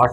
8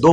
2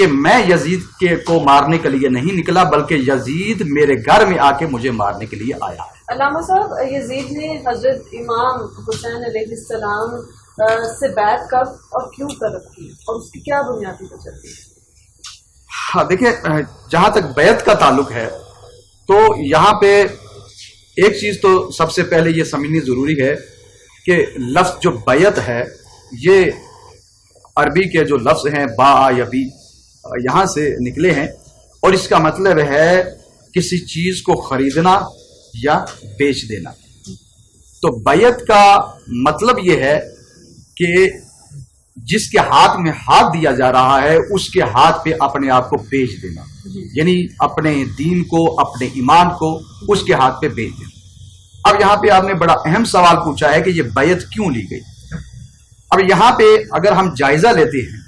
کہ میں یزید کو مارنے کے لیے نہیں نکلا بلکہ یزید میرے گھر میں آ کے مجھے مارنے کے لیے آیا. علامہ صاحب، یزید نے حضرت امام حسین علیہ السلام سے بیعت کب اور کیوں طلب کی اور اس کی کیا بنیادی وجہ تھی؟ ہاں دیکھیں، جہاں تک بیعت کا تعلق ہے تو یہاں پہ ایک چیز تو سب سے پہلے یہ سمجھنی ضروری ہے کہ لفظ جو بیعت ہے یہ عربی کے جو لفظ ہیں با یا بی یہاں سے نکلے ہیں، اور اس کا مطلب ہے کسی چیز کو خریدنا یا بیچ دینا. تو بیعت کا مطلب یہ ہے کہ جس کے ہاتھ میں ہاتھ دیا جا رہا ہے اس کے ہاتھ پہ اپنے آپ کو بیچ دینا، یعنی اپنے دین کو، اپنے ایمان کو اس کے ہاتھ پہ بیچ دینا. اب یہاں پہ آپ نے بڑا اہم سوال پوچھا ہے کہ یہ بیعت کیوں لی گئی. اب یہاں پہ اگر ہم جائزہ لیتے ہیں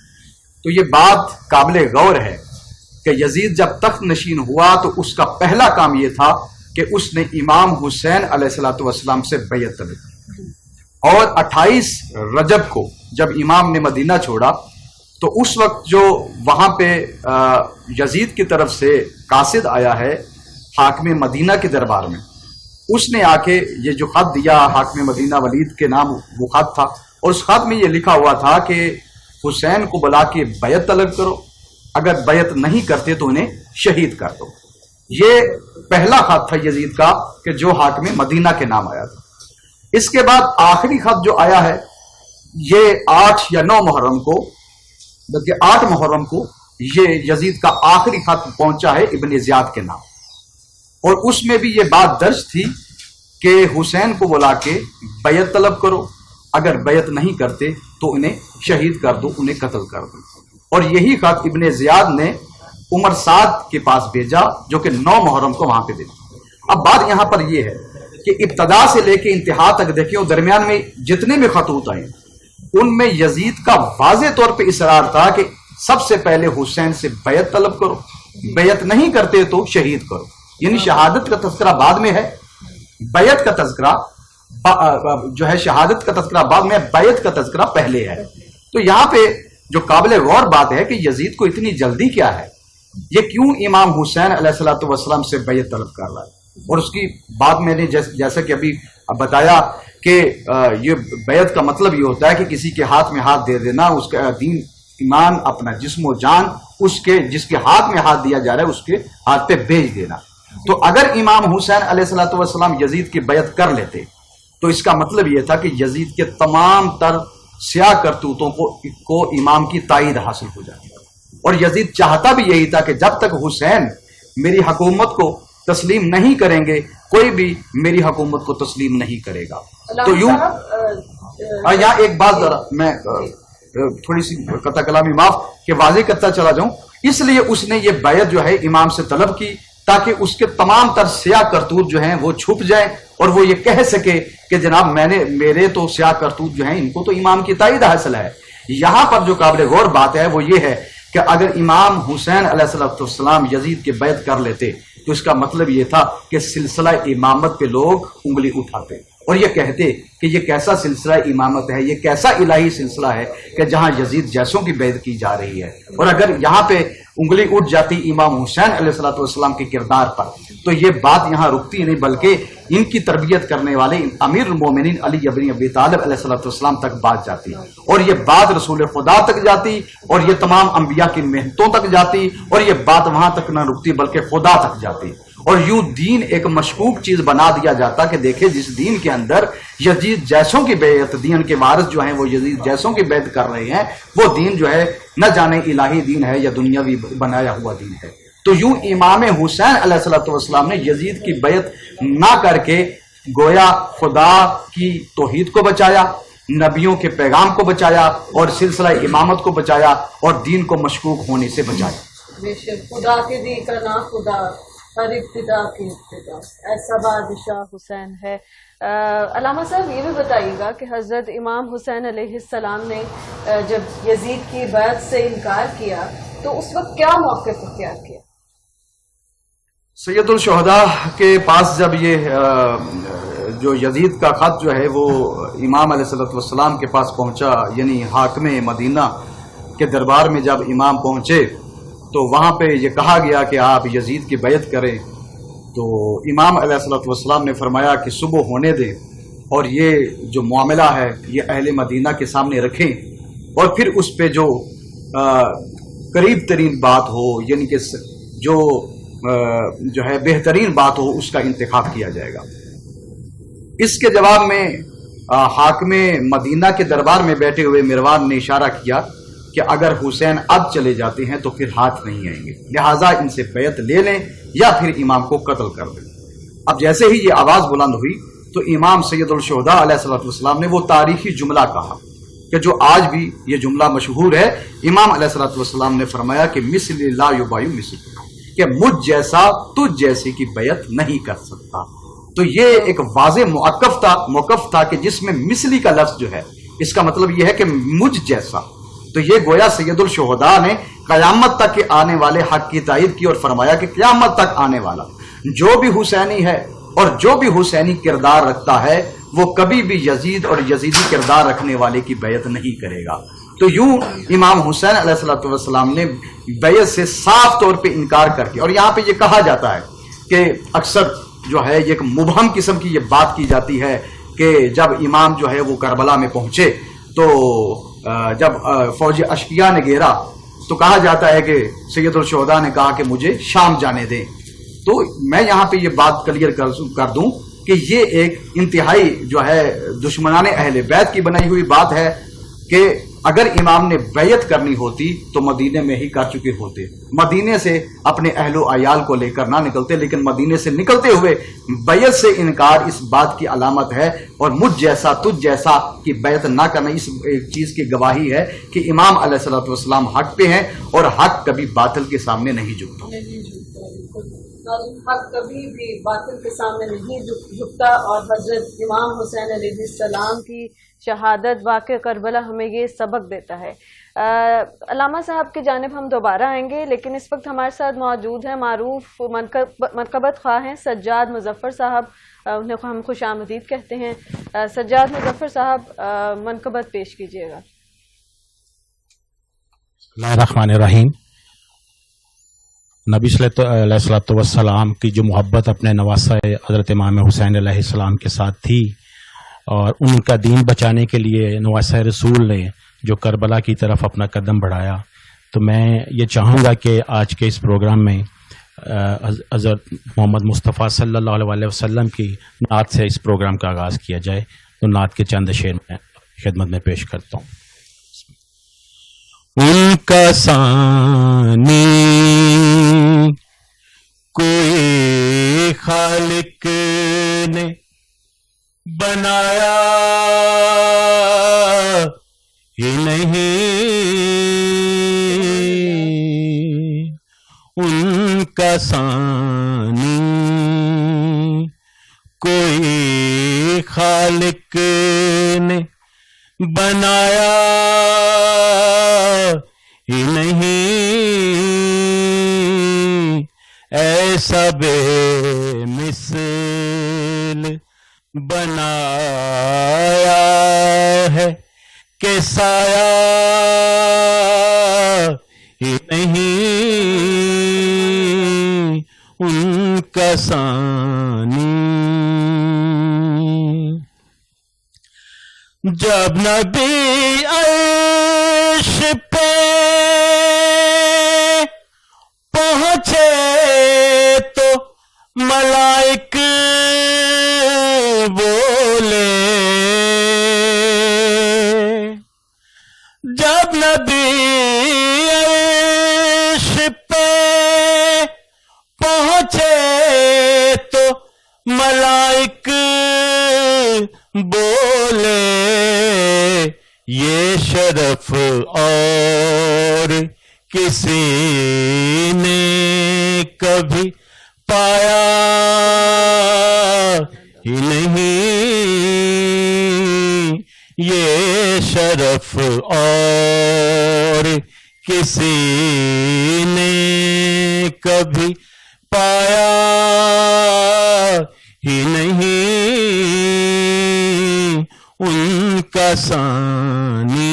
تو یہ بات قابل غور ہے کہ یزید جب تخت نشین ہوا تو اس کا پہلا کام یہ تھا کہ اس نے امام حسین علیہ السلام سے بیعت طلب کی. اور 28 رجب کو جب امام نے مدینہ چھوڑا تو اس وقت جو وہاں پہ یزید کی طرف سے قاصد آیا ہے حاکم مدینہ کے دربار میں، اس نے آ کے یہ جو خط دیا حاکم مدینہ ولید کے نام وہ خط تھا، اور اس خط میں یہ لکھا ہوا تھا کہ حسین کو بلا کے بیعت طلب کرو، اگر بیعت نہیں کرتے تو انہیں شہید کر دو. یہ پہلا خط تھا یزید کا کہ جو حاکم مدینہ کے نام آیا تھا. اس کے بعد آخری خط جو آیا ہے یہ 8 یا 9 محرم کو، بلکہ 8 محرم کو یہ یزید کا آخری خط پہنچا ہے ابن زیاد کے نام، اور اس میں بھی یہ بات درج تھی کہ حسین کو بلا کے بیعت طلب کرو، اگر بیعت نہیں کرتے تو انہیں شہید کر دو، انہیں قتل کر دو. اور یہی خط ابن زیاد نے عمر سعد کے پاس بھیجا جو کہ 9 محرم کو وہاں پہ بھیجا. اب بات یہاں پر یہ ہے کہ ابتدا سے لے کے انتہا تک دیکھیں اور درمیان میں جتنے بھی خطوط آئے ان میں یزید کا واضح طور پہ اصرار تھا کہ سب سے پہلے حسین سے بیعت طلب کرو، بیعت نہیں کرتے تو شہید کرو. یعنی شہادت کا تذکرہ بعد میں ہے، بیعت کا تذکرہ جو ہے، شہادت کا تذکرہ بعد میں، بیعت کا تذکرہ پہلے ہے. تو یہاں پہ جو قابل غور بات ہے کہ یزید کو اتنی جلدی کیا ہے، یہ کیوں امام حسین علیہ السلام سے بیعت طلب کر رہا ہے. اور اس کی بات میں نے جیسا کہ ابھی بتایا کہ یہ بیعت کا مطلب یہ ہوتا ہے کہ کسی کے ہاتھ میں ہاتھ دے دینا، اس کا دین، ایمان، اپنا جسم و جان اس کے جس کے ہاتھ میں ہاتھ دیا جا رہا ہے اس کے ہاتھ پہ بیچ دینا. تو اگر امام حسین علیہ السلام یزید کی بیعت کر لیتے تو اس کا مطلب یہ تھا کہ یزید کے تمام تر سیاہ کرتوتوں کو امام کی تائید حاصل ہو جاتی. اور یزید چاہتا بھی یہی تھا کہ جب تک حسین میری حکومت کو تسلیم نہیں کریں گے کوئی بھی میری حکومت کو تسلیم نہیں کرے گا. تو یوں یہاں ایک بات ذرا میں تھوڑی سی قطع کلامی معاف کہ واضح کرتا چلا جاؤں، اس لیے اس نے یہ بیعت جو ہے امام سے طلب کی تاکہ اس کے تمام تر سیاہ کرتوت جو ہیں وہ چھپ جائیں اور وہ یہ کہہ سکے کہ جناب میرے تو سیاہ کرتوت جو ہیں ان کو تو امام کی تائید حاصل ہے. یہاں پر جو قابل غور بات ہے وہ یہ ہے کہ اگر امام حسین علیہ السلام یزید کے بیعت کر لیتے تو اس کا مطلب یہ تھا کہ سلسلہ امامت پہ لوگ انگلی اٹھاتے اور یہ کہتے کہ یہ کیسا سلسلہ امامت ہے، یہ کیسا الہی سلسلہ ہے کہ جہاں یزید جیسوں کی بیعت کی جا رہی ہے. اور اگر یہاں پہ انگلی اٹھ جاتی امام حسین علیہ السلام کے کردار پر تو یہ بات یہاں رکتی نہیں بلکہ ان کی تربیت کرنے والے امیر المومنین علی بن ابی طالب علیہ السلام تک بات جاتی اور یہ بات رسول خدا تک جاتی اور یہ تمام انبیاء کی محنتوں تک جاتی اور یہ بات وہاں تک نہ رکتی بلکہ خدا تک جاتی. اور یوں دین ایک مشکوک چیز بنا دیا جاتا کہ دیکھیں جس دین کے اندر یزید جیسوں کی بیعت، دین کے وارث جو ہیں وہ یزید جیسوں کی بیعت کر رہے ہیں، وہ دین جو ہے نہ جانے الہی دین ہے یا دنیاوی بنایا ہوا دین ہے. تو یوں امام حسین علیہ السلام نے یزید کی بیعت نہ کر کے گویا خدا کی توحید کو بچایا، نبیوں کے پیغام کو بچایا اور سلسلہ امامت کو بچایا اور دین کو مشکوک ہونے سے بچایا. بے شک خدا کے دی کا نا خدا، ہر ابتدا کی ابتدا، ایسا بادشاہ حسین ہے. علامہ صاحب یہ بھی بتائیے گا کہ حضرت امام حسین علیہ السلام نے جب یزید کی بیعت سے انکار کیا تو اس وقت کیا موقف اختیار کیا؟ سید الشہداء کے پاس جب یہ جو یزید کا خط جو ہے وہ امام علیہ السلام کے پاس پہنچا، یعنی حاکم مدینہ کے دربار میں جب امام پہنچے تو وہاں پہ یہ کہا گیا کہ آپ یزید کی بیعت کریں، تو امام علیہ الصلوۃ والسلام نے فرمایا کہ صبح ہونے دیں اور یہ جو معاملہ ہے یہ اہل مدینہ کے سامنے رکھیں، اور پھر اس پہ جو قریب ترین بات ہو، یعنی کہ جو ہے بہترین بات ہو، اس کا انتخاب کیا جائے گا۔ اس کے جواب میں حاکم مدینہ کے دربار میں بیٹھے ہوئے مروان نے اشارہ کیا کہ اگر حسین اب چلے جاتے ہیں تو پھر ہاتھ نہیں آئیں گے، لہٰذا ان سے بیعت لے لیں یا پھر امام کو قتل کر دیں۔ اب جیسے ہی یہ آواز بلند ہوئی تو امام سید الشہداء علیہ الصلوۃ والسلام نے وہ تاریخی جملہ کہا کہ جو آج بھی یہ جملہ مشہور ہے۔ امام علیہ الصلوۃ والسلام نے فرمایا کہ مثل لا یبایع مثل، کہ مجھ جیسا تجھ جیسے کی بیعت نہیں کر سکتا۔ تو یہ ایک واضح موقف تھا کہ جس میں مثلی کا لفظ جو ہے اس کا مطلب یہ ہے کہ مجھ جیسا۔ تو یہ گویا سید الشہداء نے قیامت تک کے آنے والے حق کی تائید کی اور فرمایا کہ قیامت تک آنے والا جو بھی حسینی ہے اور جو بھی حسینی کردار رکھتا ہے وہ کبھی بھی یزید اور یزیدی کردار رکھنے والے کی بیعت نہیں کرے گا۔ تو یوں امام حسین علیہ الصلوۃ والسلام نے بیعت سے صاف طور پہ انکار کر کے، اور یہاں پہ یہ کہا جاتا ہے کہ اکثر جو ہے ایک مبہم قسم کی یہ بات کی جاتی ہے کہ جب امام جو ہے وہ کربلا میں پہنچے تو جب فوج اشقیاء نے گھیرا تو کہا جاتا ہے کہ سید الشہداء نے کہا کہ مجھے شام جانے دیں۔ تو میں یہاں پہ یہ بات کلیئر کر دوں کہ یہ ایک انتہائی جو ہے دشمنان اہل بیت کی بنائی ہوئی بات ہے کہ اگر امام نے بیعت کرنی ہوتی تو مدینے میں ہی کر چکے ہوتے، مدینے سے اپنے اہل و عیال کو لے کر نہ نکلتے، لیکن مدینے سے نکلتے ہوئے بیعت سے انکار اس بات کی علامت ہے، اور مجھ جیسا تجھ جیسا کی بیعت نہ کرنا اس چیز کی گواہی ہے کہ امام علیہ الصلوۃ والسلام حق پہ ہیں اور حق کبھی باطل کے سامنے نہیں جھکتا۔ حق کبھی بھی باطل کے سامنے نہیں جھکتا، اور حضرت امام حسین علیہ السلام کی شہادت واقع کربلا ہمیں یہ سبق دیتا ہے۔ علامہ صاحب کی جانب ہم دوبارہ آئیں گے، لیکن اس وقت ہمارے ساتھ موجود ہیں معروف منقبت خواہ ہیں سجاد مظفر صاحب، انہیں ہم خوش آمدید کہتے ہیں۔ سجاد مظفر صاحب منقبت پیش کیجیے گا۔ بسم اللہ الرحمن الرحیم۔ نبی صلی اللہ علیہ وسلم کی جو محبت اپنے نواسہ حضرت امام حسین علیہ السلام کے ساتھ تھی، اور ان کا دین بچانے کے لیے نواسہ رسول نے جو کربلا کی طرف اپنا قدم بڑھایا، تو میں یہ چاہوں گا کہ آج کے اس پروگرام میں حضرت محمد مصطفیٰ صلی اللہ علیہ وسلم کی نعت سے اس پروگرام کا آغاز کیا جائے۔ تو نعت کے چند شعر میں خدمت میں پیش کرتا ہوں۔ ان کا ثانی کوئی خالق نے بنایا ہی نہیں، ان کا ثانی کوئی خالق نے بنایا ہی نہیں، ایسا بے مثل بنایا ہے کہ سایہ ہی نہیں، ان کا ثانی جب نبی عرش پہ پہنچے تو ملائک بولے، جب نبی عرش پہ پہنچے تو ملائک بولے، یہ شرف اور کسی نے کبھی پایا ہی نہیں، یہ شرف اور کسی نے کبھی پایا ہی نہیں، ان کا ثانی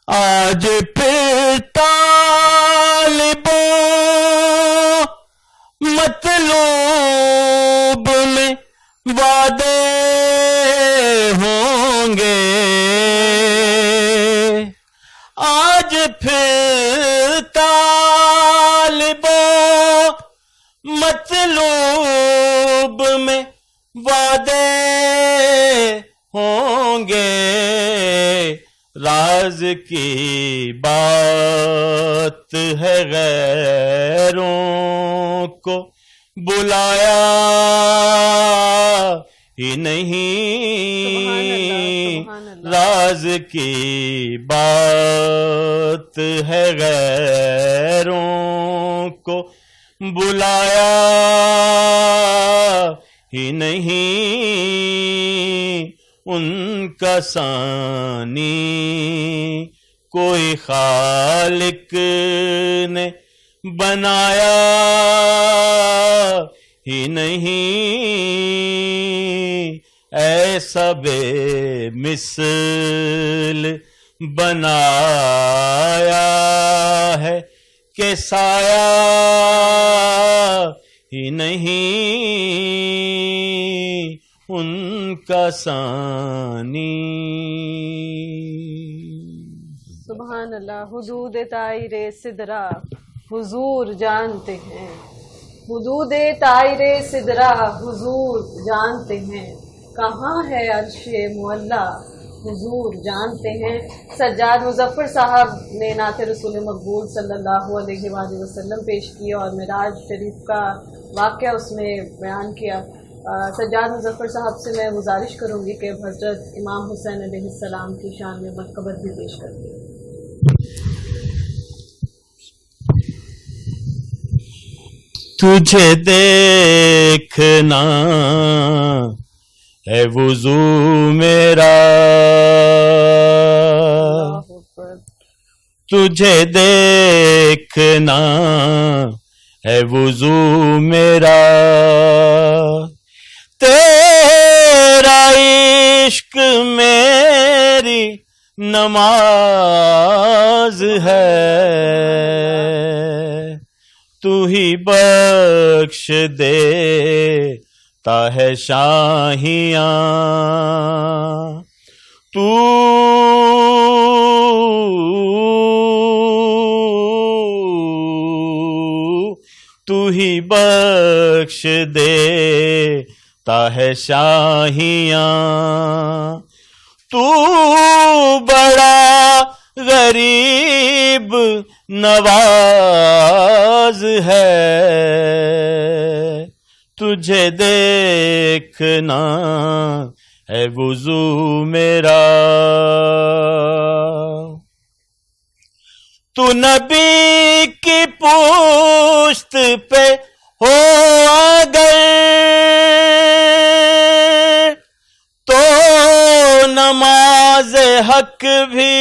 آج پھر طالبوں مطلوب میں وعدے ہوں گے، آج پھر طالبوں مطلوب میں وعدے ہوں گے، راز کی بات ہے غیروں کو بلایا ہی نہیں، سبحان اللہ۔ راز کی بات ہے غیروں کو بلایا ہی نہیں، ان کا ثانی کوئی خالق نے بنایا ہی نہیں، ایسا بے مثل بنایا ہے کہ سایہ ہی نہیں، ان کا ثانی۔ سبحان اللہ۔ حدود طائر سدرہ حضور جانتے ہیں، حدود طائر سدرہ حضور جانتے ہیں، کہاں ہے عرش معلیٰ حضور جانتے ہیں۔ سجاد مظفر صاحب نے نعت رسول مقبول صلی اللہ علیہ وآلہ وسلم پیش کی اور معراج شریف کا واقعہ اس میں بیان کیا۔ سجاد مظفر صاحب سے میں گزارش کروں گی کہ حضرت امام حسین علیہ السلام کی شان میں مرقبت بھی پیش کر دیں۔ تجھے دیکھنا ہے وضو میرا، تجھے دیکھنا ہے وضو میرا، تیرا عشق میری نماز ہے، تو ہی بخش دیتا ہے شاہیاں، تو ہی بخش دیتا ہے شاہیاں، تو بڑا غریب نواز ہے، تجھے دیکھنا ہے وضو میرا، تو نبی کی پشت پہ ہو اگر تو نماز حق بھی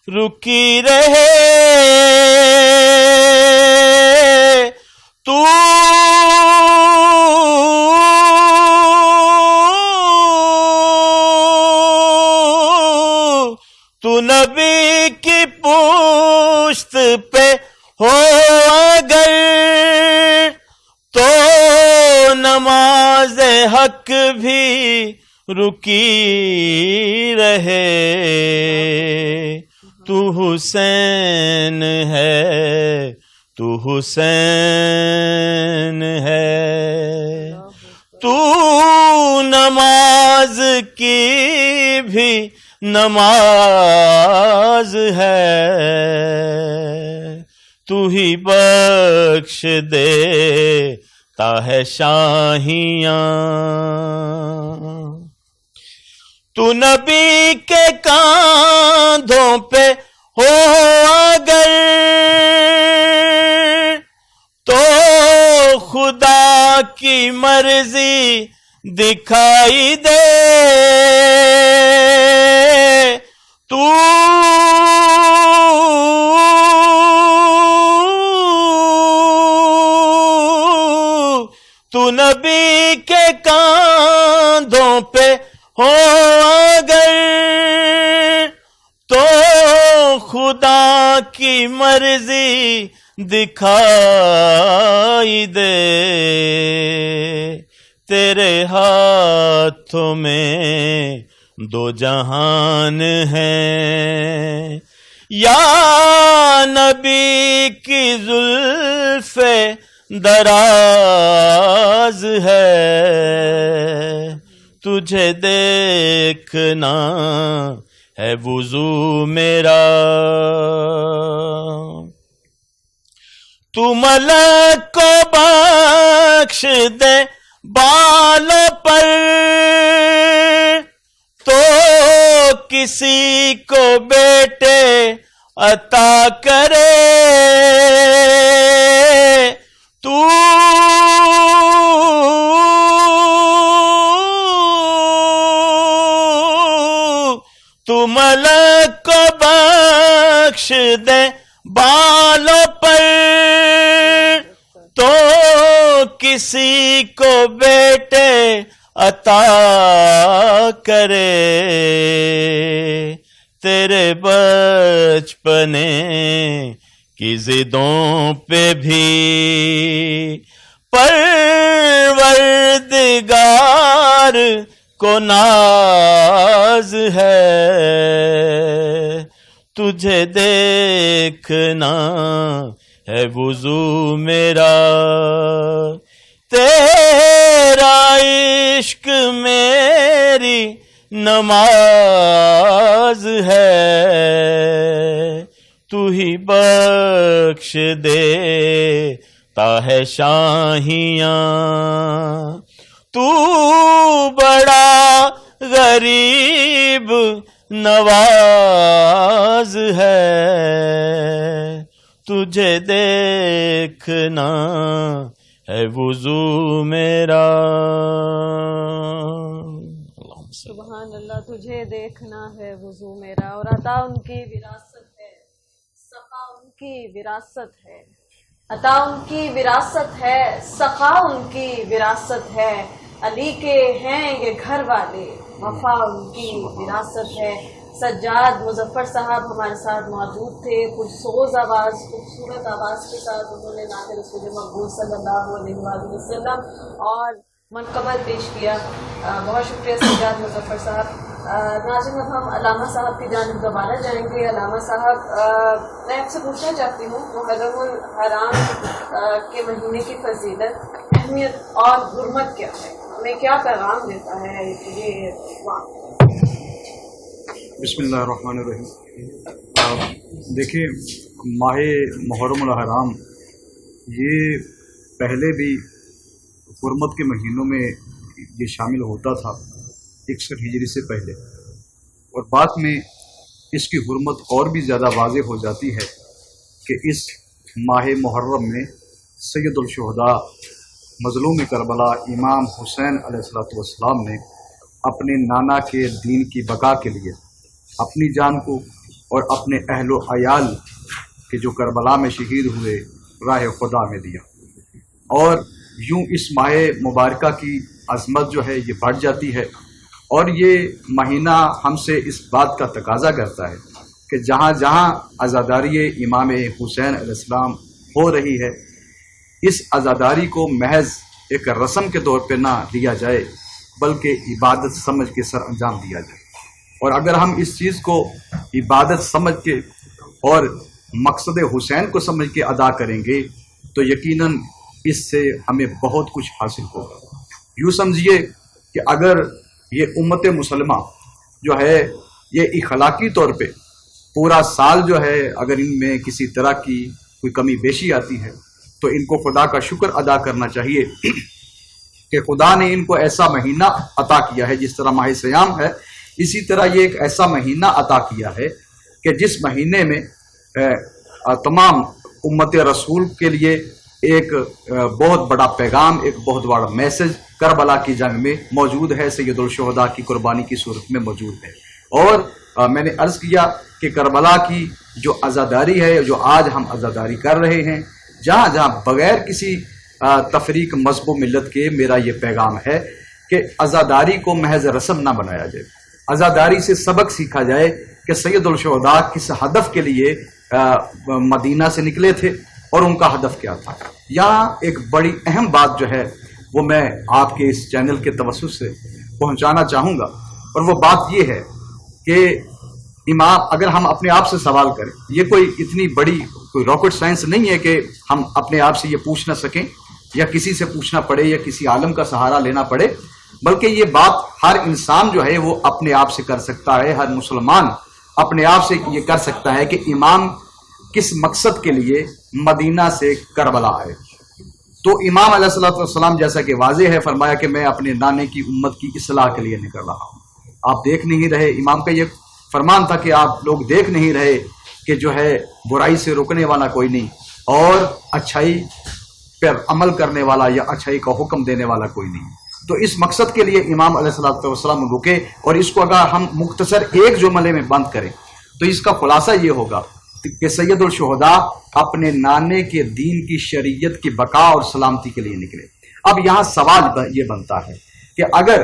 رکی رہے، تو نبی کی پشت پہ ہو اگر تو نماز حق بھی رکی رہے، تو حسین ہے، تو حسین ہے، تو نماز کی بھی نماز ہے، تو ہی بخش دیتا ہے شاہیاں، تو نبی کے کاندھوں پہ ہو اگر تو خدا کی مرضی دکھائی دے، تو نبی کے کاندھوں پہ ہو اگر تو خدا کی مرضی دکھائی دے، تیرے ہاتھوں میں دو جہان ہیں، یا نبی کی زلف دراز ہے، تجھے دیکھنا ہے وضو میرا، تو ملک کو بخش دے بالوں پر، تو کسی کو بیٹے عطا کرے، تو ملک کو بخش دے بالوں پر، تو کسی کو بیٹے عطا کرے، تیرے بچپنے کی ضدوں پہ بھی پروردگار کو ناز ہے، تجھے دیکھنا ہے وضو میرا، تیرا عشق میری نماز ہے، تو ہی بخش دیتا ہے شاہیاں، تو بڑا غریب نواز ہے، تجھے دیکھنا ہے وضو میرا۔ سبحان اللہ، تجھے دیکھنا ہے وضو میرا، اور عطا ان کی وراثت ہے، سخا ان کی وراثت ہے، عطا ان کی وراثت ہے، سخا ان کی وراثت ہے، علی کے ہیں یہ گھر والے، وفا ان کی وراثت ہے۔ سجاد مظفر صاحب ہمارے ساتھ موجود تھے، پرسوز آواز، خوبصورت آواز کے ساتھ انہوں نے نعت رسول مقبول صلی اللہ علیہ وآلہ وسلم اور منقبت پیش کیا۔ بہت شکریہ سجاد مظفر صاحب۔ ناظرین، اب ہم علامہ صاحب کی جانب دوبارہ جائیں گے۔ علامہ صاحب، میں آپ سے پوچھنا چاہتی ہوں، محرم الحرام کے مہینے کی فضیلت، اہمیت اور حرمت کیا ہے؟ ہمیں کیا پیغام دیتا ہے یہ وقت؟ بسم اللہ الرحمن الرحیم۔ دیکھیں، ماہ محرم الحرام یہ پہلے بھی حرمت کے مہینوں میں یہ شامل ہوتا تھا 61 ہجری سے پہلے، اور بعد میں اس کی حرمت اور بھی زیادہ واضح ہو جاتی ہے کہ اس ماہ محرم میں سید الشہداء مظلوم کربلا امام حسین علیہ السلام نے اپنے نانا کے دین کی بقا کے لیے اپنی جان کو اور اپنے اہل و عیال کے جو کربلا میں شہید ہوئے راہ خدا میں دیا، اور یوں اس ماہ مبارکہ کی عظمت جو ہے یہ بڑھ جاتی ہے، اور یہ مہینہ ہم سے اس بات کا تقاضا کرتا ہے کہ جہاں جہاں عزاداری امام حسین علیہ السلام ہو رہی ہے، اس عزاداری کو محض ایک رسم کے طور پہ نہ لیا جائے بلکہ عبادت سمجھ کے سر انجام دیا جائے، اور اگر ہم اس چیز کو عبادت سمجھ کے اور مقصد حسین کو سمجھ کے ادا کریں گے تو یقیناً اس سے ہمیں بہت کچھ حاصل ہوگا۔ یوں سمجھیے کہ اگر یہ امت مسلمہ جو ہے یہ اخلاقی طور پہ پورا سال جو ہے اگر ان میں کسی طرح کی کوئی کمی بیشی آتی ہے تو ان کو خدا کا شکر ادا کرنا چاہیے کہ خدا نے ان کو ایسا مہینہ عطا کیا ہے، جس طرح ماہ سیام ہے اسی طرح یہ ایک ایسا مہینہ عطا کیا ہے کہ جس مہینے میں تمام امت رسول کے لیے ایک بہت بڑا پیغام، ایک بہت بڑا میسج کربلا کی جنگ میں موجود ہے، سید الشہداء کی قربانی کی صورت میں موجود ہے۔ اور میں نے عرض کیا کہ کربلا کی جو عزاداری ہے، جو آج ہم عزاداری کر رہے ہیں، جہاں جہاں بغیر کسی تفریق مذہب و ملت کے میرا یہ پیغام ہے کہ عزاداری کو محض رسم نہ بنایا جائے، عزاداری سے سبق سیکھا جائے کہ سیدُ الشہداء کس ہدف کے لیے مدینہ سے نکلے تھے اور ان کا ہدف کیا تھا. یہاں ایک بڑی اہم بات جو ہے وہ میں آپ کے اس چینل کے توسط سے پہنچانا چاہوں گا، اور وہ بات یہ ہے کہ امام، اگر ہم اپنے آپ سے سوال کریں، یہ کوئی اتنی بڑی کوئی راکٹ سائنس نہیں ہے کہ ہم اپنے آپ سے یہ پوچھ نہ سکیں یا کسی سے پوچھنا پڑے یا کسی عالم کا سہارا لینا پڑے، بلکہ یہ بات ہر انسان جو ہے وہ اپنے آپ سے کر سکتا ہے. ہر مسلمان اپنے آپ سے یہ کر سکتا ہے کہ امام کس مقصد کے لیے مدینہ سے کربلا آئے. تو امام علیہ الصلوۃ والسلام جیسا کہ واضح ہے فرمایا کہ میں اپنے نانے کی امت کی اصلاح کے لیے نکل رہا ہوں. آپ دیکھ نہیں رہے، امام کا یہ فرمان تھا کہ آپ لوگ دیکھ نہیں رہے کہ جو ہے برائی سے روکنے والا کوئی نہیں اور اچھائی پر عمل کرنے والا یا اچھائی کا حکم دینے والا کوئی نہیں. تو اس مقصد کے لیے امام علیہ الصلوۃ والسلام رکے، اور اس کو اگر ہم مختصر ایک جملے میں بند کریں تو اس کا خلاصہ یہ ہوگا کہ سید الشہداء اپنے نانے کے دین کی شریعت کی بقا اور سلامتی کے لیے نکلے. اب یہاں سوال یہ بنتا ہے کہ اگر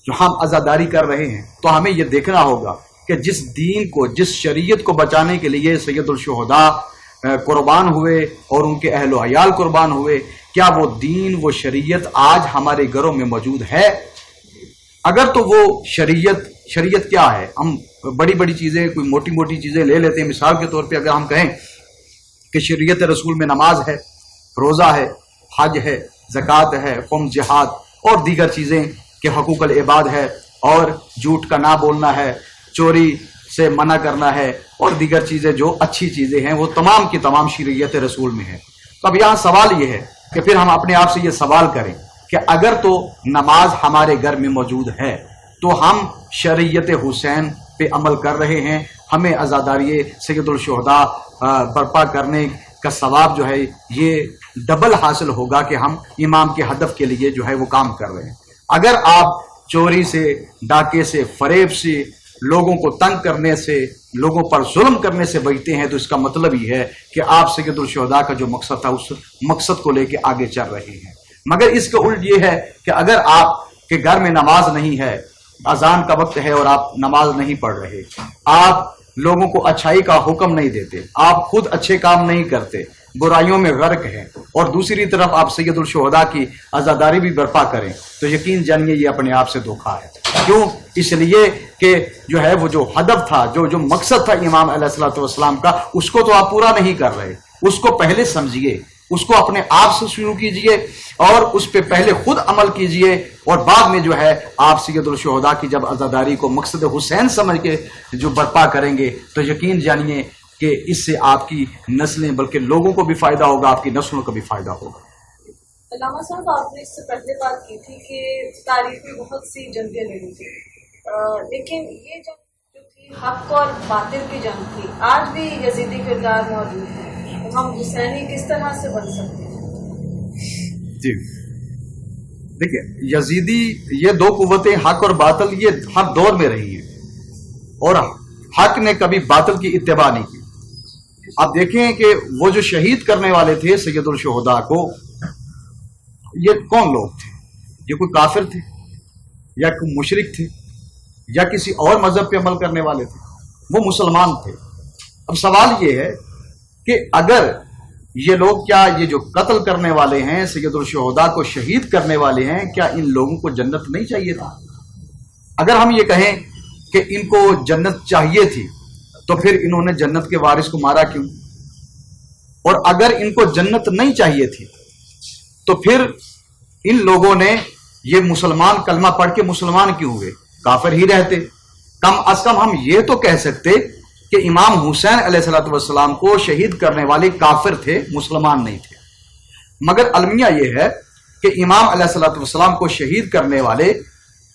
جو ہم عزاداری کر رہے ہیں تو ہمیں یہ دیکھنا ہوگا کہ جس دین کو، جس شریعت کو بچانے کے لیے سید الشہداء قربان ہوئے اور ان کے اہل و عیال قربان ہوئے، کیا وہ دین، وہ شریعت آج ہمارے گھروں میں موجود ہے؟ اگر تو وہ شریعت کیا ہے؟ ہم بڑی بڑی چیزیں، کوئی موٹی موٹی چیزیں لے لیتے ہیں. مثال کے طور پہ اگر ہم کہیں کہ شریعت رسول میں نماز ہے، روزہ ہے، حج ہے، زکوٰۃ ہے، خمس، جہاد اور دیگر چیزیں کہ حقوق العباد ہے، اور جھوٹ کا نہ بولنا ہے، چوری سے منع کرنا ہے، اور دیگر چیزیں جو اچھی چیزیں ہیں وہ تمام کی تمام شریعت رسول میں ہیں. تو اب یہاں سوال یہ ہے کہ پھر ہم اپنے آپ سے یہ سوال کریں کہ اگر تو نماز ہمارے گھر میں موجود ہے تو ہم شریعت حسین پہ عمل کر رہے ہیں، ہمیں عزاداری سید الشہداء برپا کرنے کا ثواب جو ہے یہ ڈبل حاصل ہوگا کہ ہم امام کے ہدف کے لیے جو ہے وہ کام کر رہے ہیں. اگر آپ چوری سے، ڈاکے سے، فریب سے، لوگوں کو تنگ کرنے سے، لوگوں پر ظلم کرنے سے بچتے ہیں تو اس کا مطلب یہ ہے کہ آپ سید الشہداء کا جو مقصد تھا اس مقصد کو لے کے آگے چل رہے ہیں. مگر اس کا الٹ یہ ہے کہ اگر آپ کے گھر میں نماز نہیں ہے، اذان کا وقت ہے اور آپ نماز نہیں پڑھ رہے، آپ لوگوں کو اچھائی کا حکم نہیں دیتے، آپ خود اچھے کام نہیں کرتے، برائیوں میں غرق ہیں، اور دوسری طرف آپ سید الشہداء کی عزاداری بھی برپا کریں، تو یقین جانیے یہ اپنے آپ سے دھوکا ہے. کیوں؟ اس لیے کہ جو ہے وہ جو ہدف تھا، جو مقصد تھا امام علیہ الصلوۃ والسلام کا، اس کو تو آپ پورا نہیں کر رہے. اس کو پہلے سمجھیے، اس کو اپنے آپ سے شروع کیجئے اور اس پہ پہلے خود عمل کیجئے، اور بعد میں جو ہے آپ سید الشہداء کی جب عزاداری کو مقصد حسین سمجھ کے جو برپا کریں گے تو یقین جانیے کہ اس سے آپ کی نسلیں، بلکہ لوگوں کو بھی فائدہ ہوگا، آپ کی نسلوں کو بھی فائدہ ہوگا. علامہ صاحب، آپ نے اس سے پہلے بات کی تھی کہ تاریخ میں بہت سی جنگیں لڑی تھی، لیکن یہ جنگ جو تھی حق اور باطل کی جنگ تھی. آج بھی یزیدی کردار موجود ہے، ہم حسینی کس طرح سے بن سکتے ہیں؟ جی دیکھیے، یزیدی، یہ دو قوتیں حق اور باطل یہ ہر دور میں رہی ہیں، اور حق نے کبھی باطل کی اتباع نہیں کی. آپ دیکھیں کہ وہ جو شہید کرنے والے تھے سید الشہداء کو، یہ کون لوگ تھے؟ یہ کوئی کافر تھے یا کوئی مشرک تھے یا کسی اور مذہب پہ عمل کرنے والے تھے؟ وہ مسلمان تھے. اب سوال یہ ہے کہ اگر یہ لوگ، کیا یہ جو قتل کرنے والے ہیں، سید الشہداء کو شہید کرنے والے ہیں، کیا ان لوگوں کو جنت نہیں چاہیے تھا؟ اگر ہم یہ کہیں کہ ان کو جنت چاہیے تھی تو پھر انہوں نے جنت کے وارث کو مارا کیوں؟ اور اگر ان کو جنت نہیں چاہیے تھی تو پھر ان لوگوں نے یہ مسلمان کلمہ پڑھ کے مسلمان کیوں ہوئے؟ کافر ہی رہتے. کم از کم ہم یہ تو کہہ سکتے کہ امام حسین علیہ الصلوۃ والسلام کو شہید کرنے والے کافر تھے، مسلمان نہیں تھے. مگر المیہ یہ ہے کہ امام علیہ الصلوۃ والسلام کو شہید کرنے والے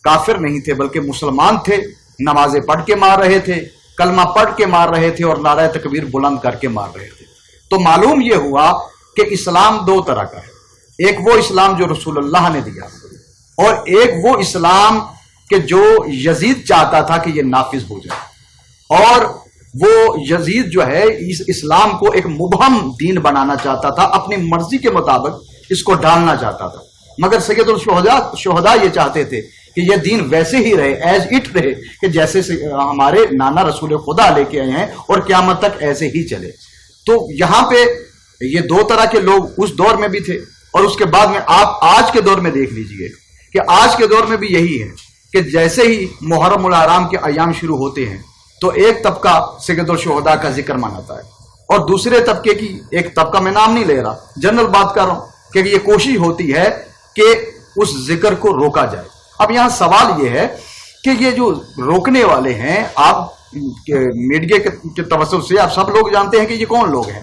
کافر نہیں تھے بلکہ مسلمان تھے، نمازیں پڑھ کے مار رہے تھے، کلمہ پڑھ کے مار رہے تھے اور نعرہ تکبیر بلند کر کے مار رہے تھے. تو معلوم یہ ہوا کہ اسلام دو طرح کا ہے. ایک وہ اسلام جو رسول اللہ نے دیا، اور ایک وہ اسلام کہ جو یزید چاہتا تھا کہ یہ نافذ ہو جائے. اور وہ یزید جو ہے اس اسلام کو ایک مبہم دین بنانا چاہتا تھا، اپنی مرضی کے مطابق اس کو ڈالنا چاہتا تھا. مگر سید الشہداء یہ چاہتے تھے کہ یہ دین ویسے ہی رہے، ایز اٹ رہے، کہ جیسے ہمارے نانا رسول خدا لے کے آئے ہیں اور قیامت تک ایسے ہی چلے۔ تو یہاں پہ یہ دو طرح کے لوگ اس دور میں بھی تھے، اور اس کے بعد میں آپ آج کے دور میں دیکھ لیجئے کہ آج کے دور میں بھی یہی ہے کہ جیسے ہی محرم الحرام کے ایام شروع ہوتے ہیں تو ایک طبقہ سید الشہداء کا ذکر مناتا ہے، اور دوسرے طبقے کی، ایک طبقہ میں نام نہیں لے رہا، جنرل بات کر رہا ہوں، کہ یہ کوشش ہوتی ہے کہ اس ذکر کو روکا جائے۔ اب یہاں سوال یہ ہے کہ یہ جو روکنے والے ہیں، آپ میڈیا کے توسط سے آپ سب لوگ جانتے ہیں کہ یہ کون لوگ ہیں۔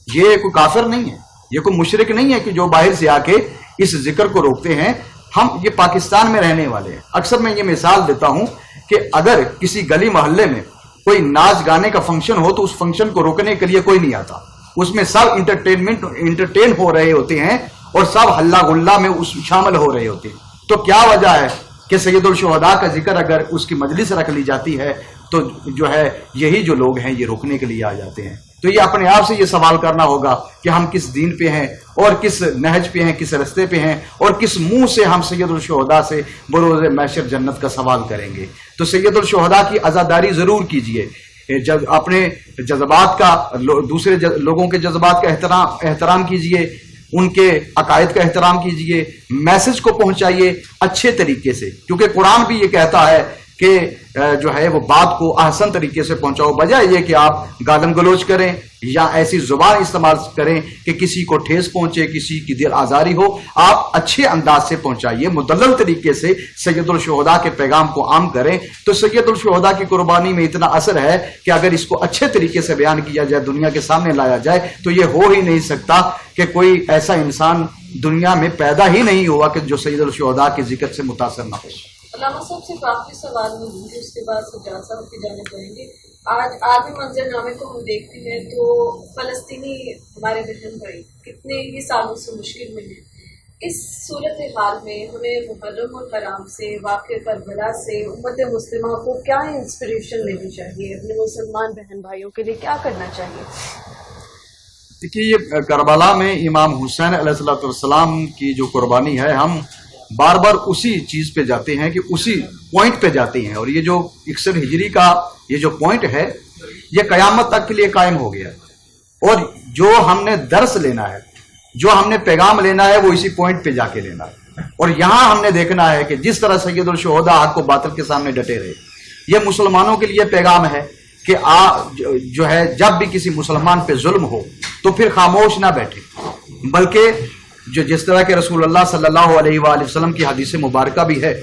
یہ کوئی کافر نہیں ہے، یہ کوئی مشرک نہیں ہے کہ جو باہر سے آ کے اس ذکر کو روکتے ہیں۔ ہم یہ پاکستان میں رہنے والے ہیں۔ اکثر میں یہ مثال دیتا ہوں کہ اگر کسی گلی محلے میں کوئی ناچ گانے کا فنکشن ہو تو اس فنکشن کو روکنے کے لیے کوئی نہیں آتا، اس میں سب انٹرٹین ہو رہے ہوتے ہیں اور سب ہلا گلا میں اس شامل ہو رہے ہوتے ہیں۔ تو کیا وجہ ہے کہ سید الشہداء کا ذکر اگر اس کی مجلس رکھ لی جاتی ہے تو جو ہے یہی جو لوگ ہیں یہ روکنے کے لیے آ جاتے ہیں۔ تو یہ اپنے آپ سے یہ سوال کرنا ہوگا کہ ہم کس دین پہ ہیں اور کس نہج پہ ہیں، کس رستے پہ ہیں، اور کس منہ سے ہم سید الشہداء سے بروز محشر جنت کا سوال کریں گے۔ تو سید الشہداء کی عزاداری ضرور کیجئے، اپنے جذبات کا، دوسرے لوگوں کے جذبات کا احترام کیجئے، ان کے عقائد کا احترام کیجئے، میسج کو پہنچائیے اچھے طریقے سے، کیونکہ قرآن بھی یہ کہتا ہے کہ جو ہے وہ بات کو احسن طریقے سے پہنچاؤ، بجائے یہ کہ آپ گالم گلوچ کریں یا ایسی زبان استعمال کریں کہ کسی کو ٹھیس پہنچے، کسی کی دل آزاری ہو۔ آپ اچھے انداز سے پہنچائیے، مدلل طریقے سے سید الشہداء کے پیغام کو عام کریں۔ تو سید الشہداء کی قربانی میں اتنا اثر ہے کہ اگر اس کو اچھے طریقے سے بیان کیا جائے، دنیا کے سامنے لایا جائے، تو یہ ہو ہی نہیں سکتا کہ کوئی ایسا انسان دنیا میں پیدا ہی نہیں ہوا کہ جو سید الشہداء کے ذکر سے متاثر نہ ہو۔ علامہ صاحب سے آخری سوال میں ہوں گے، اس کے بعد سجاد صاحب کی جانب جائیں گے۔ آج عالمی منظر نامے کو ہم دیکھتے ہیں تو فلسطینی ہمارے بہن بھائی کتنے ہی سالوں سے مشکل میں ہیں۔ اس صورتحال میں ہمیں محرم الحرام سے، واقعہ کربلا سے امت مسلمہ کو کیا انسپریشن لینی چاہیے؟ اپنے مسلمان بہن بھائیوں کے لیے کیا کرنا چاہیے؟ دیکھیے، یہ کربلا میں امام حسین علیہ السلام کی جو قربانی ہے، ہم بار بار اسی چیز پہ جاتے ہیں کہ اسی پوائنٹ پہ جاتے ہیں، اور یہ جو 61 ہجری کا یہ جو پوائنٹ ہے یہ قیامت تک کے لیے قائم ہو گیا، اور جو ہم نے درس لینا ہے، جو ہم نے پیغام لینا ہے، وہ اسی پوائنٹ پہ جا کے لینا ہے۔ اور یہاں ہم نے دیکھنا ہے کہ جس طرح سید الشہداء حق و باطل کے سامنے ڈٹے رہے، یہ مسلمانوں کے لیے پیغام ہے کہ جو ہے جب بھی کسی مسلمان پہ ظلم ہو تو پھر خاموش نہ بیٹھے، بلکہ جو جس طرح کے رسول اللہ صلی اللہ علیہ وآلہ وسلم کی حدیث مبارکہ بھی ہے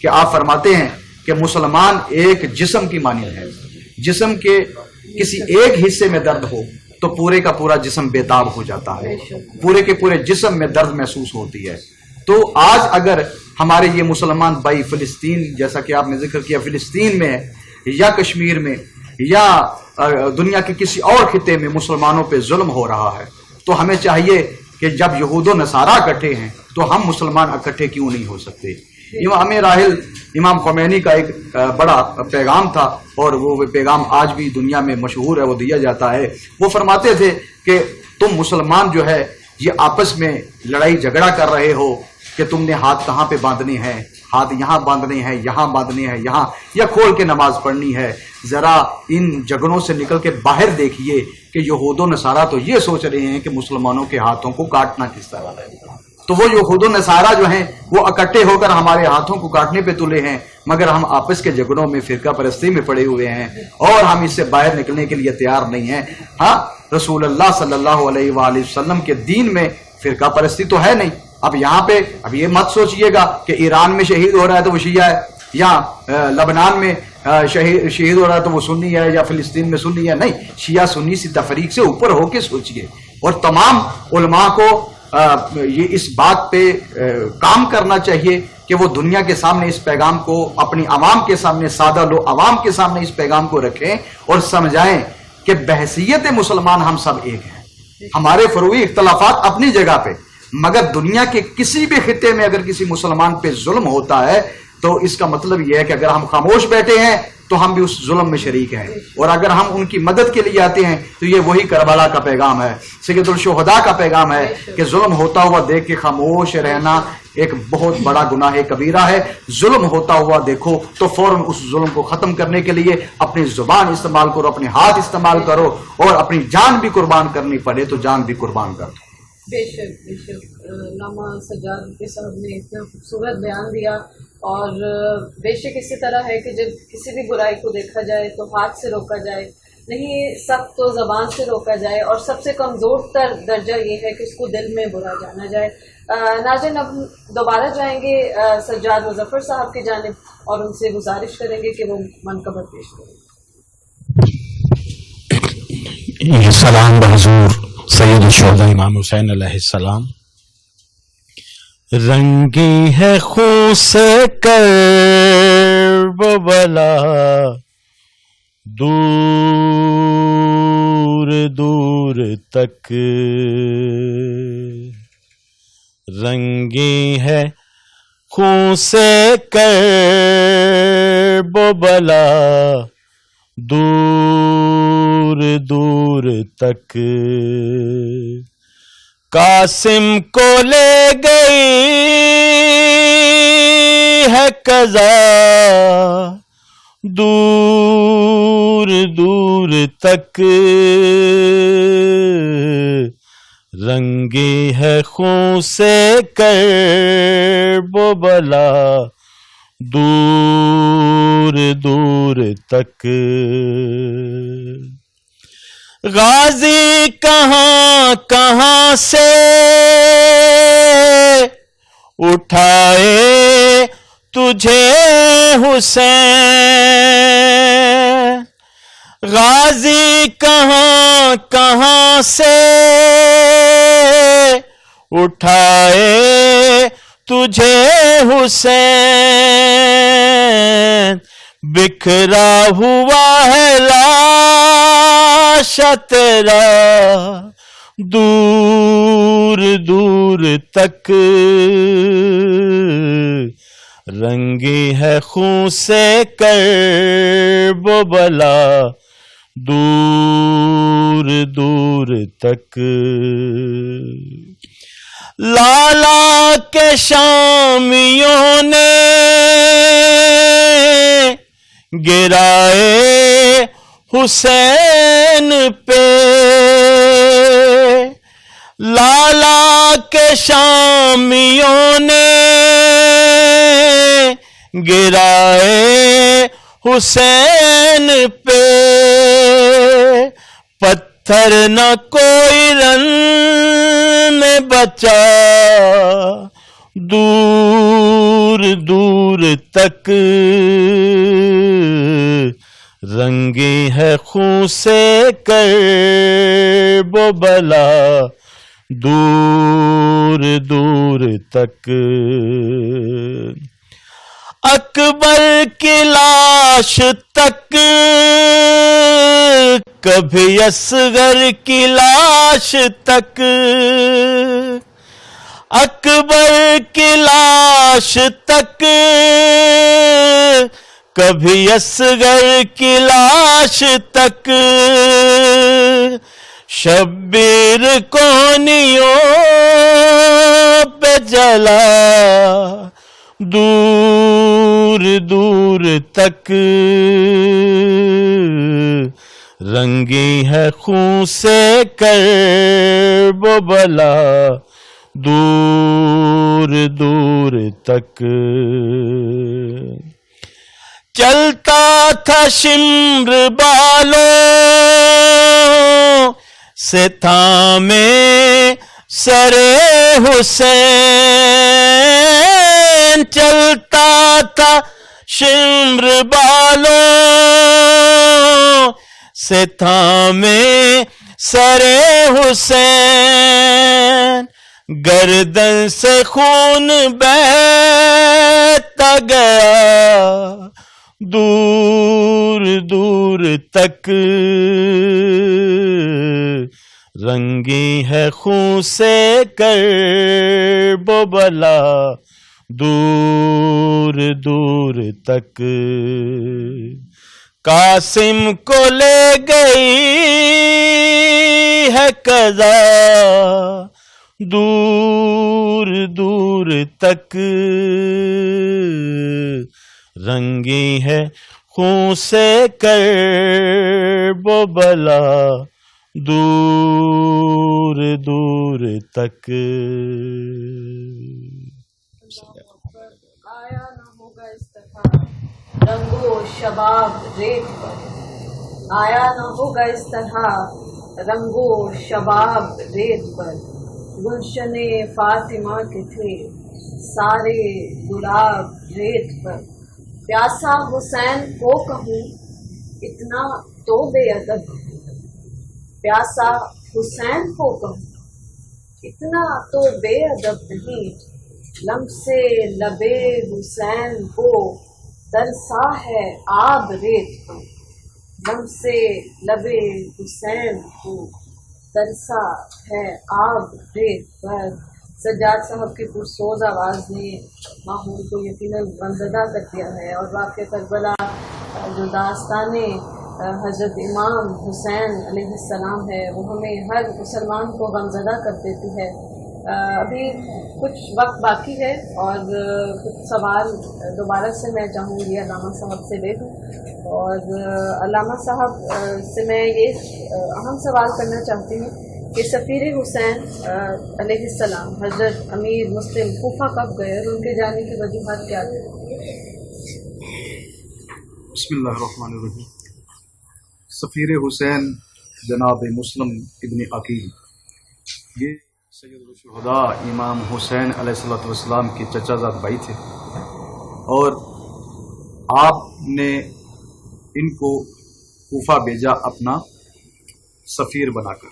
کہ آپ فرماتے ہیں کہ مسلمان ایک جسم کی مانند ہے، جسم کے کسی ایک حصے میں درد ہو تو پورے کا پورا جسم بے تاب ہو جاتا ہے، پورے کے پورے جسم میں درد محسوس ہوتی ہے۔ تو آج اگر ہمارے یہ مسلمان بھائی فلسطین، جیسا کہ آپ نے ذکر کیا، فلسطین میں یا کشمیر میں یا دنیا کے کسی اور خطے میں مسلمانوں پہ ظلم ہو رہا ہے، تو ہمیں چاہیے کہ جب یہود و نصارہ اکٹھے ہیں تو ہم مسلمان اکٹھے کیوں نہیں ہو سکتے؟ امام راحل امام خمینی کا ایک بڑا پیغام تھا، اور وہ پیغام آج بھی دنیا میں مشہور ہے، وہ دیا جاتا ہے۔ وہ فرماتے تھے کہ تم مسلمان جو ہے یہ آپس میں لڑائی جھگڑا کر رہے ہو کہ تم نے ہاتھ کہاں پہ باندھنے ہیں، ہاتھ یہاں باندھنے ہیں، یہاں باندھنے ہیں، یہاں، یا کھول کے نماز پڑھنی ہے۔ ذرا ان جھگڑوں سے نکل کے باہر دیکھیے کہ یہود و نصارہ تو یہ سوچ رہے ہیں کہ مسلمانوں کے ہاتھوں کو کاٹنا کس طرح ہے، تو وہ یہود و نصارہ جو ہیں وہ اکٹھے ہو کر ہمارے ہاتھوں کو کاٹنے پہ تلے ہیں، مگر ہم آپس کے جھگڑوں میں فرقہ پرستی میں پڑے ہوئے ہیں اور ہم اس سے باہر نکلنے کے لیے تیار نہیں ہیں۔ ہاں، رسول اللہ صلی اللہ علیہ وآلہ وسلم کے دین میں فرقہ پرستی تو ہے نہیں۔ اب یہاں پہ اب یہ مت سوچئے گا کہ ایران میں شہید ہو رہا ہے تو وہ شیعہ ہے، یا لبنان میں شہید ہو رہا ہے تو وہ سنی ہے، یا فلسطین میں سنی ہے۔ نہیں، شیعہ سنی سی تفریق سے اوپر ہو کے سوچئے، اور تمام علماء کو یہ اس بات پہ کام کرنا چاہیے کہ وہ دنیا کے سامنے اس پیغام کو، اپنی عوام کے سامنے، سادہ لو عوام کے سامنے اس پیغام کو رکھیں اور سمجھائیں کہ بحیثیت مسلمان ہم سب ایک ہیں۔ ہمارے فروعی اختلافات اپنی جگہ پہ، مگر دنیا کے کسی بھی خطے میں اگر کسی مسلمان پہ ظلم ہوتا ہے تو اس کا مطلب یہ ہے کہ اگر ہم خاموش بیٹھے ہیں تو ہم بھی اس ظلم میں شریک ہیں، اور اگر ہم ان کی مدد کے لیے آتے ہیں تو یہ وہی کربلا کا پیغام ہے، سید الشہداء کا پیغام ہے کہ ظلم ہوتا ہوا دیکھ کے خاموش رہنا ایک بہت بڑا گناہ کبیرہ ہے. ظلم ہوتا ہوا دیکھو تو فوراً اس ظلم کو ختم کرنے کے لیے اپنی زبان استعمال کرو, اپنے ہاتھ استعمال کرو, اور اپنی جان بھی قربان کرنی پڑے تو جان بھی قربان کر دو. بے شک بے شک. علامہ سجاد کے صاحب نے اتنا خوبصورت بیان دیا, اور بے شک اسی طرح ہے کہ جب کسی بھی برائی کو دیکھا جائے تو ہاتھ سے روکا جائے نہیں, سب تو زبان سے روکا جائے, اور سب سے کمزور تر درجہ یہ ہے کہ اس کو دل میں برا جانا جائے. ناظرین اب دوبارہ جائیں گے سجاد مظفر صاحب کی جانب اور ان سے گزارش کریں گے کہ وہ منقبت پیش کریں. یہ سلام بحضور سید الشہداء امام حسین علیہ السلام. رنگی ہے خون سے کرب بلا, دور دور تک رنگی ہے خون سے کرب بلا, دور دور تک قاسم کو لے گئی ہے قضا, دور دور تک رنگی ہے خون سے کرب بلا, دور دور تک. غازی کہاں کہاں سے اٹھائے تجھے حسین, غازی کہاں کہاں سے اٹھائے تجھے حسین, بکھرا ہوا ہے لاش تیرا, دور دور تک رنگی ہے خون سے کرب بلا, دور دور تک. لالا کے شامیوں نے گرائے حسین پہ, لالا کے شامیوں نے گرائے حسین پہ, پتھر نہ کوئی رن میں بچا, دور دور تک رنگی ہے خون سے کرب بلا, دور دور تک. اکبر کی لاش تک کبھی اصغر کی لاش تک, اکبر کی لاش تک کبھی اصغر کی لاش تک, شبیر کونیوں پہ جلا, دور دور تک رنگی ہے خون سے کرب بلا, دور دور تک. چلتا تھا شمر بالوں سے تھامے سرے حسین, چلتا تھا شمر بالوں سے تھامے سرے حسین, گردن سے خون بہتا گیا, دور دور تک رنگی ہے خون سے کرب بلا, دور دور تک. قاسم کو لے گئی ہے قضا, دور دور تک رنگی ہے خون سے کرب و بلا، دور دور تک. آیا نہ ہوگا اس طرح رنگو شباب ریت پر، آیا نہ ہوگا اس طرح رنگو شباب ریت پر. گلشن فاطمہ کے تھے سارے گلاب ریت پر. پیاسا حسین کو کہوں اتنا تو بے ادب، پیاسا حسین کو کہوں اتنا تو بے ادب نہیں. لمسے لبے حسین کو ترسا ہے آب ریت پر، لمسے لبے حسین کو ترسا ہے آب ریت پر. سجاد صاحب کی پرسوز آواز نے ماحول کو یقیناً غمزدہ کر دیا ہے، اور واقعہ کربلا جو داستان حضرت امام حسین علیہ السلام ہے وہ ہمیں ہر مسلمان کو غمزدہ کر دیتی ہے. ابھی کچھ وقت باقی ہے اور کچھ سوال دوبارہ سے میں چاہوں گی علامہ صاحب سے لے لوں، اور علامہ صاحب سے میں یہ اہم سوال کرنا چاہتی ہوں کہ سفیر حسین علیہ السلام حضرت امیر مسلم کوفہ کب گئے اور ان کے جانے کی وجوہات کیا تھی؟ بسم اللہ الرحمن الرحیم. سفیر حسین جناب مسلم ابن عقیل یہ سید الشہداء امام حسین علیہ السلام کے چچا زاد بھائی تھے، اور آپ نے ان کو کوفہ بھیجا اپنا سفیر بنا کر،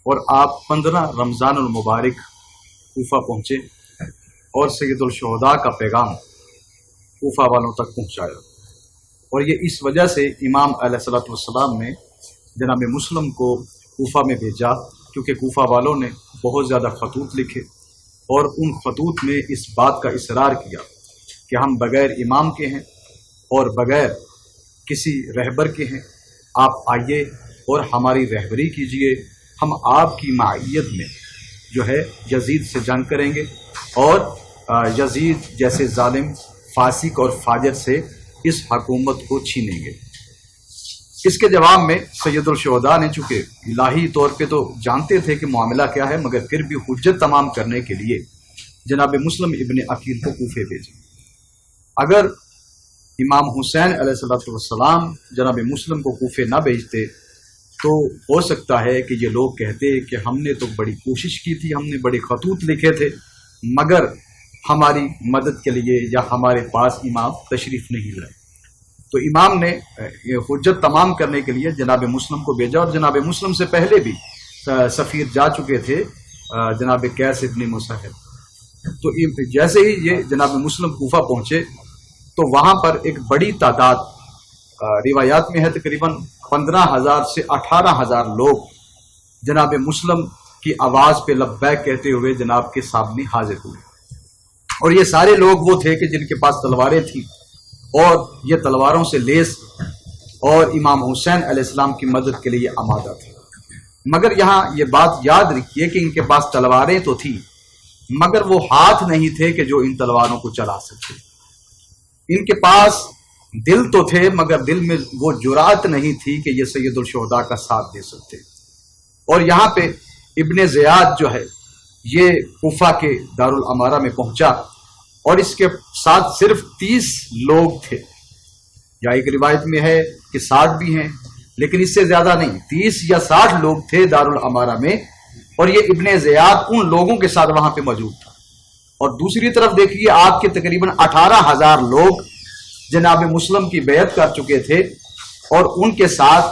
اور آپ 15 رمضان المبارک کوفہ پہنچے اور سید الشہداء کا پیغام کوفہ والوں تک پہنچایا. اور یہ اس وجہ سے امام علیہ السلام نے جناب مسلم کو کوفہ میں بھیجا، کیونکہ کوفہ والوں نے بہت زیادہ خطوط لکھے، اور ان خطوط میں اس بات کا اصرار کیا کہ ہم بغیر امام کے ہیں اور بغیر کسی رہبر کے ہیں، آپ آئیے اور ہماری رہبری کیجیے. ہم آپ کی معیت میں جو ہے یزید سے جنگ کریں گے، اور یزید جیسے ظالم فاسق اور فاجر سے اس حکومت کو چھینیں گے. اس کے جواب میں سید الشہداء نے چونکہ الہی طور پہ تو جانتے تھے کہ معاملہ کیا ہے، مگر پھر بھی حجت تمام کرنے کے لیے جناب مسلم ابن عقیل کو کوفے بھیجے. اگر امام حسین علیہ السلام جناب مسلم کو کوفے نہ بھیجتے تو ہو سکتا ہے کہ یہ لوگ کہتے کہ ہم نے تو بڑی کوشش کی تھی، ہم نے بڑے خطوط لکھے تھے، مگر ہماری مدد کے لیے یا ہمارے پاس امام تشریف نہیں لائے. تو امام نے حجت تمام کرنے کے لیے جناب مسلم کو بھیجا، اور جناب مسلم سے پہلے بھی سفیر جا چکے تھے جناب قیس ابن مسہر. تو جیسے ہی یہ جناب مسلم کوفہ پہنچے تو وہاں پر ایک بڑی تعداد، روایات میں ہے تقریباً 15,000 سے 18,000 لوگ جناب مسلم کی آواز پہ لبیک کہتے ہوئے جناب کے سامنے حاضر ہوئے. اور یہ سارے لوگ وہ تھے کہ جن کے پاس تلواریں تھیں، اور یہ تلواروں سے لیس اور امام حسین علیہ السلام کی مدد کے لیے آمادہ تھے. مگر یہاں یہ بات یاد رکھیے کہ ان کے پاس تلواریں تو تھیں، مگر وہ ہاتھ نہیں تھے کہ جو ان تلواروں کو چلا سکتے. ان کے پاس دل تو تھے، مگر دل میں وہ جرات نہیں تھی کہ یہ سید الشہداء کا ساتھ دے سکتے. اور یہاں پہ ابن زیاد جو ہے یہ کوفہ کے دارالامارہ میں پہنچا، اور اس کے ساتھ صرف 30 لوگ تھے، یا ایک روایت میں ہے کہ 60 بھی ہیں، لیکن اس سے زیادہ نہیں، 30 یا 60 لوگ تھے دارالامارہ میں، اور یہ ابن زیاد ان لوگوں کے ساتھ وہاں پہ موجود تھا. اور دوسری طرف دیکھیے آپ کے تقریباً 18,000 لوگ جناب مسلم کی بیعت کر چکے تھے، اور ان کے ساتھ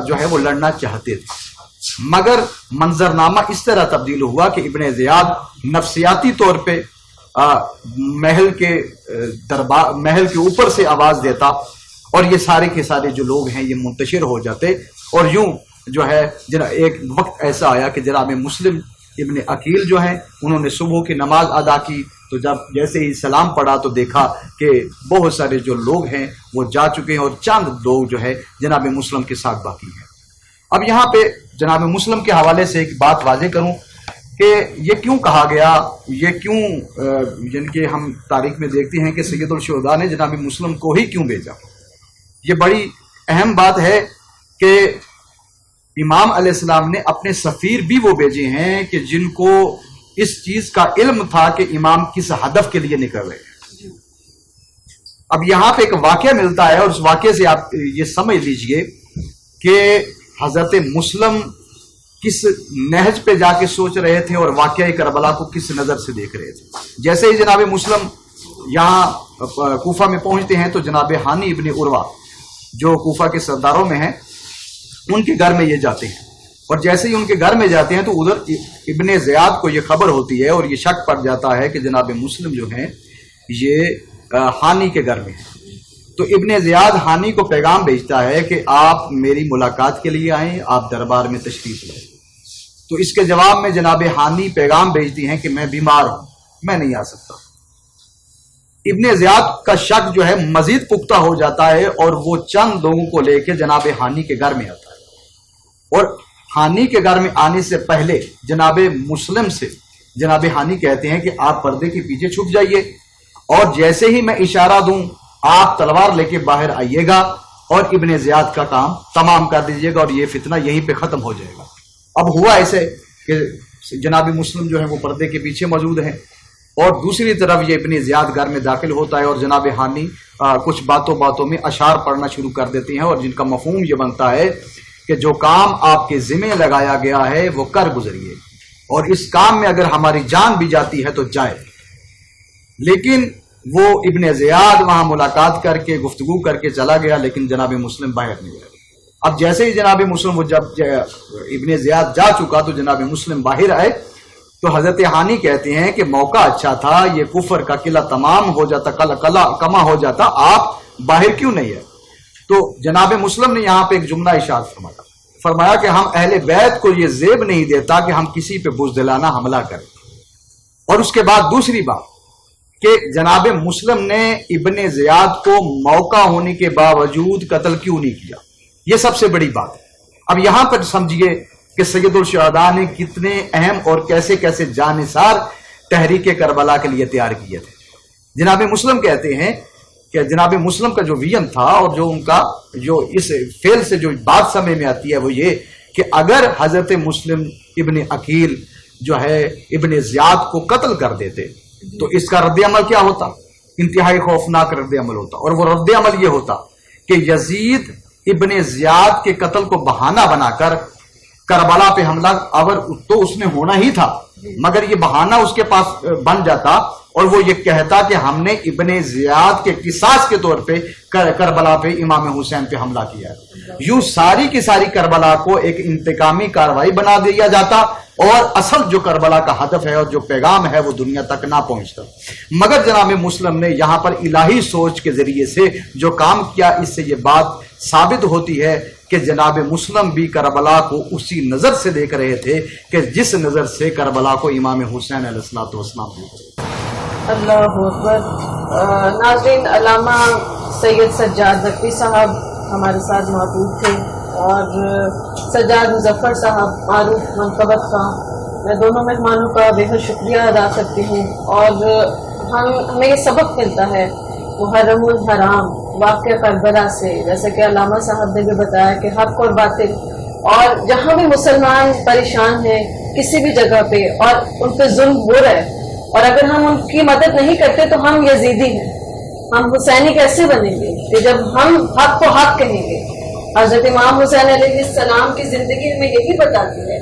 جو ہے وہ لڑنا چاہتے تھے. مگر منظرنامہ اس طرح تبدیل ہوا کہ ابن زیاد نفسیاتی طور پہ محل کے اوپر سے آواز دیتا، اور یہ سارے کے سارے جو لوگ ہیں یہ منتشر ہو جاتے. اور یوں جو ہے ایک وقت ایسا آیا کہ جناب مسلم ابن عقیل جو ہیں انہوں نے صبح کی نماز ادا کی، تو جب جیسے ہی سلام پڑھا تو دیکھا کہ بہت سارے جو لوگ ہیں وہ جا چکے ہیں، اور چند لوگ جو ہے جناب مسلم کے ساتھ باقی ہیں. اب یہاں پہ جناب مسلم کے حوالے سے ایک بات واضح کروں کہ یہ کیوں کہا گیا، یہ کیوں جن کے ہم تاریخ میں دیکھتے ہیں کہ سید الشہداء نے جناب مسلم کو ہی کیوں بھیجا. یہ بڑی اہم بات ہے کہ امام علیہ السلام نے اپنے سفیر بھی وہ بھیجے ہیں کہ جن کو اس چیز کا علم تھا کہ امام کس ہدف کے لیے نکل رہے ہیں. اب یہاں پہ ایک واقعہ ملتا ہے اور اس واقعے سے آپ یہ سمجھ لیجئے کہ حضرت مسلم کس نہج پہ جا کے سوچ رہے تھے اور واقعہ کربلا کو کس نظر سے دیکھ رہے تھے. جیسے ہی جناب مسلم یہاں کوفہ میں پہنچتے ہیں تو جناب ہانی ابن عروہ جو کوفہ کے سرداروں میں ہیں ان کے گھر میں یہ جاتے ہیں، اور جیسے ہی ان کے گھر میں جاتے ہیں تو ادھر ابن زیاد کو یہ خبر ہوتی ہے اور یہ شک پڑ جاتا ہے کہ جناب مسلم جو ہیں یہ ہانی کے گھر میں ہیں. تو ابن زیاد ہانی کو پیغام بھیجتا ہے کہ آپ میری ملاقات کے لیے آئیں، آپ دربار میں تشریف لائیں. تو اس کے جواب میں جناب ہانی پیغام بھیجتی ہیں کہ میں بیمار ہوں، میں نہیں آ سکتا. ابن زیاد کا شک جو ہے مزید پختہ ہو جاتا ہے اور وہ چند لوگوں کو لے کے جناب ہانی کے گھر میں آتا ہے، اور ہانی کے گھر میں آنے سے پہلے جناب مسلم سے جناب ہانی کہتے ہیں کہ آپ پردے کے پیچھے چھپ جائیے اور جیسے ہی میں اشارہ دوں آپ تلوار لے کے باہر آئیے گا اور ابن زیاد کا کام تمام کر دیجیے گا اور یہ فتنہ یہیں پہ ختم ہو جائے گا. اب ہوا ایسے کہ جناب مسلم جو ہے وہ پردے کے پیچھے موجود ہیں اور دوسری طرف یہ ابن زیاد گھر میں داخل ہوتا ہے اور جناب ہانی کچھ باتوں میں اشعار پڑھنا شروع کر دیتے ہیں اور جن کا مفہوم یہ بنتا ہے کہ جو کام آپ کے ذمہ لگایا گیا ہے وہ کر گزریے اور اس کام میں اگر ہماری جان بھی جاتی ہے تو جائے. لیکن وہ ابن زیاد وہاں ملاقات کر کے گفتگو کر کے چلا گیا لیکن جناب مسلم باہر نہیں گیا. اب جیسے ہی جناب مسلم وہ جب ابن زیاد جا چکا تو جناب مسلم باہر آئے تو حضرت ہانی کہتے ہیں کہ موقع اچھا تھا، یہ کفر کا قلعہ تمام ہو جاتا، کما ہو جاتا، آپ باہر کیوں نہیں ہے. تو جناب مسلم نے یہاں پہ ایک جملہ ارشاد فرمایا کہ ہم اہل بیت کو یہ زیب نہیں دیتا کہ ہم کسی پہ بزدلانہ حملہ کریں. اور اس کے بعد دوسری بات کہ جناب مسلم نے ابن زیاد کو موقع ہونے کے باوجود قتل کیوں نہیں کیا، یہ سب سے بڑی بات ہے. اب یہاں پر سمجھیے کہ سید الشہداء نے کتنے اہم اور کیسے کیسے جانثار تحریک کربلا کے لیے تیار کیے تھے. جناب مسلم کہتے ہیں کہ جناب مسلم کا جو ویژن تھا اور جو ان کا جو اس فعل سے جو بات سمجھ میں آتی ہے وہ یہ کہ اگر حضرت مسلم ابن عقیل جو ہے ابن زیاد کو قتل کر دیتے تو اس کا رد عمل کیا ہوتا، انتہائی خوفناک رد عمل ہوتا. اور وہ رد عمل یہ ہوتا کہ یزید ابن زیاد کے قتل کو بہانہ بنا کر کربلا پہ حملہ آور تو اس نے ہونا ہی تھا، مگر یہ بہانہ اس کے پاس بن جاتا اور وہ یہ کہتا کہ ہم نے ابن زیاد کے قصاص کے طور پہ کربلا پہ امام حسین پہ حملہ کیا ہے. یوں ساری کی ساری کربلا کو ایک انتقامی کاروائی بنا دیا جاتا اور اصل جو کربلا کا ہدف ہے اور جو پیغام ہے وہ دنیا تک نہ پہنچتا. مگر جناب مسلم نے یہاں پر الہی سوچ کے ذریعے سے جو کام کیا، اس سے یہ بات ثابت ہوتی ہے کہ جناب مسلم بھی کربلا کو اسی نظر سے دیکھ رہے تھے کہ جس نظر سے کربلا کو امام حسین علیہ الصلوۃ والسلام دیکھ رہے تھے. اللہ اکبر. ناظرین، علامہ سید سجاد نقوی صاحب ہمارے ساتھ موجود تھے اور سجاد مظفر صاحب معروف منقبت خان، میں دونوں مہمانوں کا بے حد شکریہ ادا کرتی ہوں. اور ہمیں یہ سبق ملتا ہے محرم الحرام واقعہ کربلا سے، جیسے کہ علامہ صاحب نے بھی بتایا کہ حق اور باطل، اور جہاں بھی مسلمان پریشان ہیں کسی بھی جگہ پہ اور ان پہ ظلم ہو رہا ہے اور اگر ہم ان کی مدد نہیں کرتے تو ہم یزیدی ہیں، ہم حسینی کیسے بنیں گے کہ جب ہم حق کو حق کہیں گے. حضرت امام حسین علیہ السلام کی زندگی ہمیں یہی بتاتی ہے